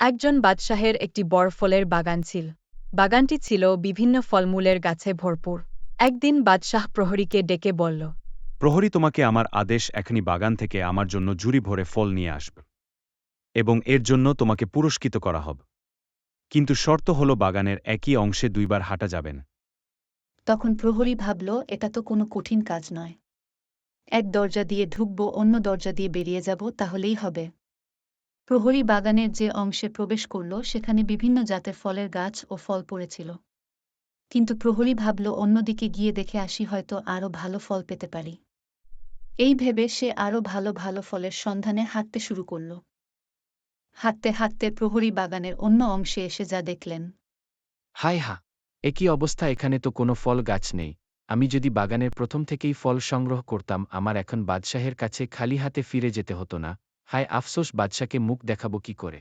একজন বাদশাহের একটি বড় ফলের বাগান ছিল। বাগানটি ছিল বিভিন্ন ফলমূলের গাছে ভরপুর। একদিন বাদশাহ প্রহরীকে ডেকে বলল, প্রহরী, তোমাকে আমার আদেশ, এখনই বাগান থেকে আমার জন্য ঝুড়ি ভরে ফল নিয়ে আসবে এবং এর জন্য তোমাকে পুরস্কৃত করা হবে। কিন্তু শর্ত হলো বাগানের একই অংশে দুইবার হাঁটা যাবে না। তখন প্রহরী ভাবল, এটা তো কোনো কঠিন কাজ নয়। এক দরজা দিয়ে ঢুকব, অন্য দরজা দিয়ে বেরিয়ে যাব, তাহলেই হবে। প্রহরী বাগানের যে অংশে প্রবেশ করল সেখানে বিভিন্ন জাতের ফলের গাছ ও ফল পড়েছিল। কিন্তু প্রহরী ভাবল, অন্যদিকে গিয়ে দেখে আসি, হয়তো আরও ভালো ফল পেতে পারি। এই ভেবে সে আরও ভালো ভালো ফলের সন্ধানে হাঁটতে শুরু করল। হাঁটতে হাঁটতে প্রহরী বাগানের অন্য অংশে এসে যা দেখলেন। হায় হা! একই অবস্থা, এখানে তো কোনো ফল গাছ নেই। আমি যদি বাগানের প্রথম থেকেই ফল সংগ্রহ করতাম, আমার এখন বাদশাহের কাছে খালি হাতে ফিরে যেতে হতো না। হায় আফসোস, বাদশাকে মুখ দেখাবো কি করে?